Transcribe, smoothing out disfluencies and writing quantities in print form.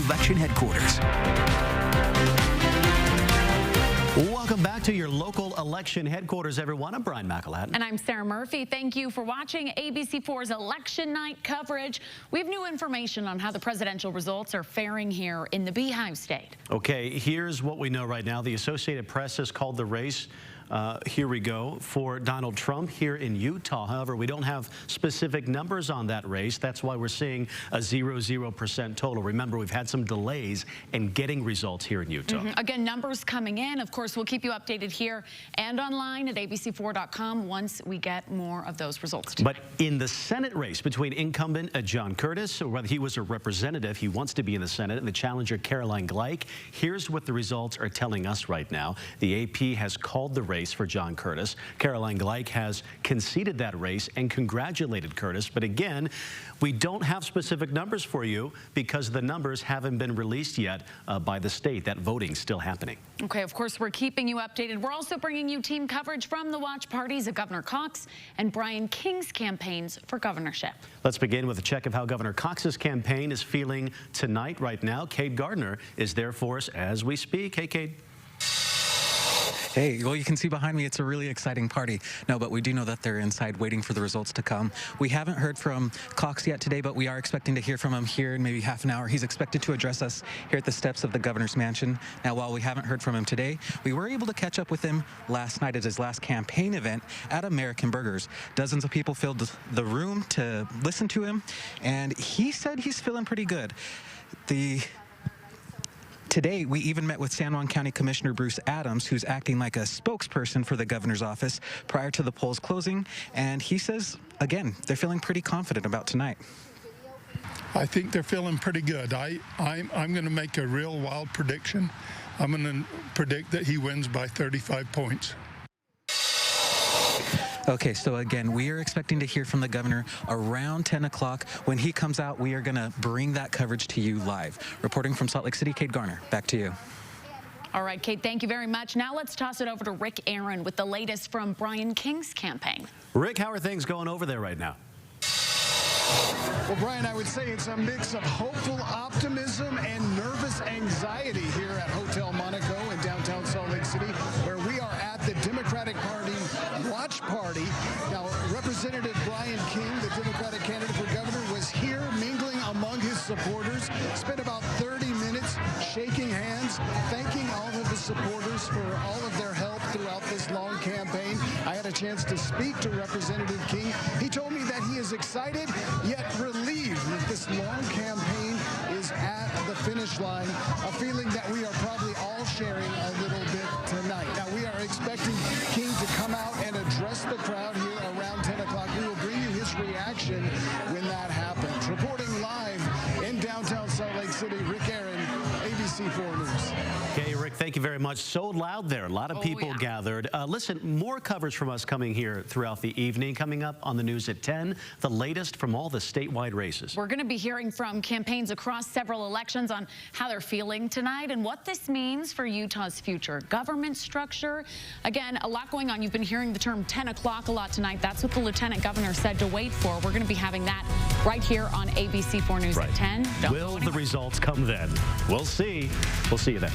election headquarters. Welcome back to your local election headquarters, everyone. I'm Brian McElhatton. And I'm Sarah Murphy. Thank you for watching ABC4's election night coverage. We have new information on how the presidential results are faring here in the Beehive State. Okay, here's what we know right now. The Associated Press has called the race. Here we go for Donald Trump here in Utah. However, we don't have specific numbers on that race. That's why we're seeing a 0% total. Remember, we've had some delays in getting results here in Utah. Again, numbers coming in. Of course, we'll keep you updated here and online at abc4.com once we get more of those results tonight. But in the Senate race between incumbent John Curtis, or whether he was a representative, he wants to be in the Senate, and the challenger Caroline Gleich, here's what the results are telling us right now. The AP has called the race for John Curtis. Caroline Gleich has conceded that race and congratulated Curtis. But again, we don't have specific numbers for you because the numbers haven't been released yet by the state. That voting's still happening. Okay, of course, we're keeping you updated. We're also bringing you team coverage from the watch parties of Governor Cox and Brian King's campaigns for governorship. Let's begin with a check of how Governor Cox's campaign is feeling tonight. Right now, Cade Gardner is there for us as we speak. Hey, Cade. Hey, well, you can see behind me, it's a really exciting party. No, but we do know that they're inside waiting for the results to come. We haven't heard from Cox yet today, but we are expecting to hear from him here in maybe half an hour. He's expected to address us here at the steps of the governor's mansion. Now, while we haven't heard from him today, we were able to catch up with him last night at his last campaign event at American Burgers. Dozens of people filled the room to listen to him, and he said he's feeling pretty good. Today, we even met with San Juan County Commissioner Bruce Adams, who's acting like a spokesperson for the governor's office prior to the polls closing. And he says, again, they're feeling pretty confident about tonight. I think they're feeling pretty good. I'm going to make a real wild prediction. I'm going to predict that he wins by 35 points. Okay, so again, we are expecting to hear from the governor around 10 o'clock. When he comes out, we are going to bring that coverage to you live. Reporting from Salt Lake City, Cade Gardner, back to you. All right, Kate, thank you very much. Now let's toss it over to Rick Aaron with the latest from Brian King's campaign. Rick, how are things going over there right now? Well, Brian, I would say it's a mix of hopeful optimism and nervous anxiety here at Hotel Monaco in downtown Salt Lake City, where we are at the Democratic Party watch party. Now, Representative Brian King, the Democratic candidate for governor, was here mingling among his supporters, spent about 30 minutes shaking hands, thanking all of his supporters for all of their help throughout this long campaign. I had a chance to speak to Representative King. He told me that he is excited yet relieved that this long campaign is at the finish line, a feeling that we are probably all sharing a little bit tonight. Now, we are expecting King to come out and address the crowd here around 10 o'clock. We will bring you his reaction when that happens. Reporting live in downtown Salt Lake City, Rick Aaron, ABC4 News. Okay, Rick, thank you very much. So loud there. A lot of people gathered. Listen, more coverage from us coming here throughout the evening. Coming up on the news at 10, the latest from all the statewide races. We're going to be hearing from campaigns across several elections on how they're feeling tonight and what this means for Utah's future government structure. Again, a lot going on. You've been hearing the term 10 o'clock a lot tonight. That's what the lieutenant governor said to wait for. We're going to be having that right here on ABC4 News at 10. Will the results come then? We'll see. We'll see you then.